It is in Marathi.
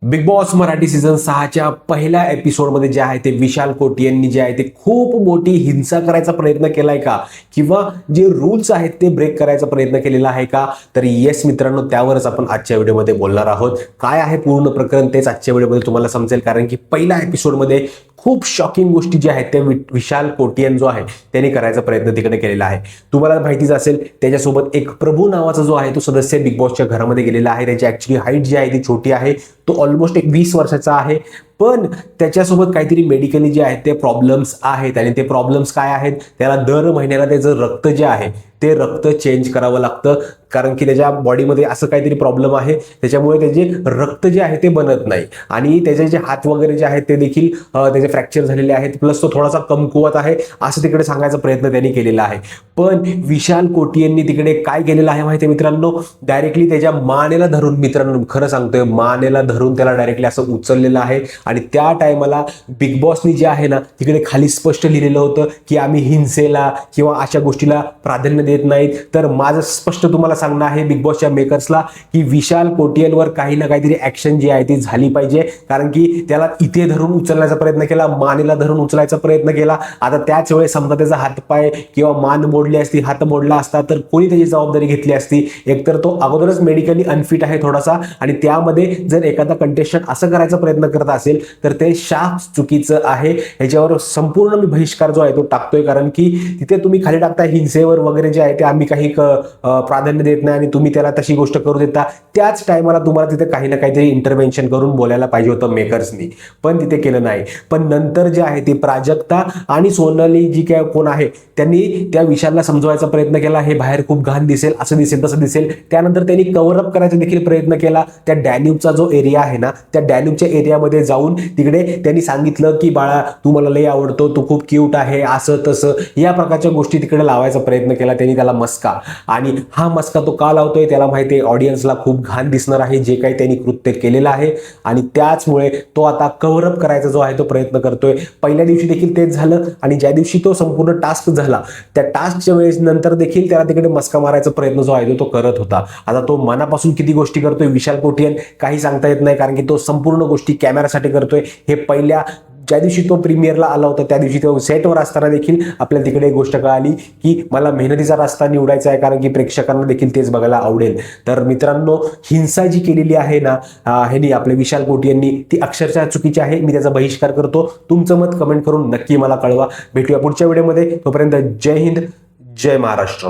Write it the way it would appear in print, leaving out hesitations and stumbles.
बिग बॉस मराठी सीझन 6च्या पहिल्या एपिसोडमध्ये जे आहे ते विशाल कोटी यांनी जे आहे ते खूप मोठी हिंसा करायचा प्रयत्न केलाय का, किंवा जे रूल्स आहेत ते ब्रेक करायचा प्रयत्न केलेला आहे का? तर येस मित्रांनो, त्यावरच आपण आजच्या व्हिडिओमध्ये बोलणार आहोत. काय आहे पूर्ण प्रकरण तेच आजच्या व्हिडिओमध्ये तुम्हाला समजेल, कारण की पहिल्या एपिसोडमध्ये खूप शॉकिंग गोष्टी ज्या आहेत त्या विशाल कोटियन जो आहे त्यांनी करायचा प्रयत्न तिकडे केलेला आहे. तुम्हाला माहितीच असेल, त्याच्यासोबत एक प्रभू नावाचा जो आहे तो सदस्य बिग बॉसच्या घरामध्ये गेलेला आहे. त्याची ऍक्च्युली हाईट जी आहे ती छोटी आहे, तो ऑलमोस्ट एक 20 वर्षाचा आहे, पण त्याच्यासोबत काहीतरी मेडिकली जे आहेत ते प्रॉब्लेम्स आहेत. आणि ते प्रॉब्लेम्स काय आहेत? त्याला दर महिन्याला त्याचं रक्त जे आहे ते रक्त चेंज करावं लागतं, कारण की त्याच्या बॉडीमध्ये असं काहीतरी प्रॉब्लेम आहे, त्याच्यामुळे त्याचे रक्त जे आहे ते बनत नाही. आणि त्याचे जे हात वगैरे जे आहेत ते देखील त्याचे फ्रॅक्चर झालेले आहेत, प्लस तो थोडासा कमकुवत आहे असं तिकडे सांगायचा प्रयत्न त्यांनी केलेला आहे. पण विशाल कोटी यांनी तिकडे काय केलेलं आहे माहिती आहे मित्रांनो? डायरेक्टली त्याच्या मानेला धरून, मित्रांनो खरं सांगतोय, मानेला धरून त्याला डायरेक्टली असं उचललेलं आहे. आणि त्या टायमाला बिग बॉसनी जे आहे ना तिकडे खाली स्पष्ट लिहिलेलं होतं की आम्ही हिंसेला किंवा अशा गोष्टीला प्राधान्य देत नाहीत. तर माझं स्पष्ट तुम्हाला सांगणं आहे बिग बॉसच्या मेकर्सला की विशाल कोटियनवर काही ना काहीतरी ऍक्शन जी आहे ती झाली पाहिजे, कारण की त्याला इथे धरून उचलण्याचा प्रयत्न केला, मानेला धरून उचलायचा प्रयत्न केला. आता त्याच वेळेस समजा त्याचा हातपाय किंवा मान मोडली असती, हात मोडला असता, तर कोणी त्याची जबाबदारी घेतली असती? एकतर तो अगोदरच मेडिकली अनफिट आहे थोडासा, आणि त्यामध्ये जर एखादा कंटेस्टंट असं करायचा प्रयत्न करत असेल तर ते शाप चुकीचं आहे. ह्याच्यावर संपूर्ण मी बहिष्कार जो आहे तो टाकतोय, कारण की तिथे तुम्ही खाली टाकताय हिंसेवर वगैरे जे आहे ते आम्ही काही प्राधान्य देत नाही, आणि तुम्ही त्याला तशी गोष्ट करू देता. त्याच टायमाला तुम्हाला तिथे काही ना काहीतरी इंटरव्हेन्शन करून बोलायला पाहिजे होतं मेकर्सनी, पण तिथे केलं नाही. पण नंतर जे आहे ते प्राजक्ता आणि सोनाली जी काय कोण आहे त्यांनी त्या विशालला समजवायचा प्रयत्न केला, हे बाहेर खूप घाण दिसेल, असं दिसेल तसं दिसेल. त्यानंतर त्यांनी कव्हर अप करायचा देखील प्रयत्न केला. त्या डॅन्यूबचा जो एरिया आहे ना, त्या डॅन्यूबच्या एरियामध्ये जाऊन तिकडे त्यांनी सांगितलं की बाळा तू मला लई आवडतो, तू खूप क्यूट आहे, असं तसं या प्रकारच्या गोष्टी तिकडे लावायचा प्रयत्न केला त्यांनी, त्याला मस्का. आणि हा मस्का तो का लावतोय त्याला माहिती आहे, ऑडियन्सला खूप घाण दिसणार आहे जे काही त्यांनी कृत्य केलेलं आहे, आणि त्याचमुळे तो आता कव्हर अप करायचा जो आहे तो प्रयत्न करतोय. पहिल्या दिवशी देखील तेच झालं, आणि ज्या दिवशी तो संपूर्ण टास्क झाला त्या टास्कच्या वेळेस नंतर देखील त्याला तिकडे मस्का मारायचा प्रयत्न जो आहे तो करत होता. आता तो मनापासून किती गोष्टी करतोय विशाल कोटियन काही सांगता येत नाही, कारण की तो संपूर्ण गोष्टी कॅमेरासाठी करतोय. हे पहिल्या ज्या दिवशी तो प्रीमियरला आला होता त्या दिवशी तो सेटवर असताना देखील आपल्याला तिकडे एक गोष्ट कळाली की मला मेहनतीचा रस्ता निवडायचा आहे, कारण की प्रेक्षकांना देखील तेच बघायला आवडेल. तर मित्रांनो, हिंसा जी केलेली आहे ना ह्यांनी आपल्या विशाल कोटी यांनी, ती अक्षरशः चुकीची आहे. मी त्याचा बहिष्कार करतो. तुमचं मत कमेंट करून नक्की मला कळवा. भेटूया पुढच्या व्हिडिओमध्ये. तोपर्यंत जय हिंद, जय महाराष्ट्र.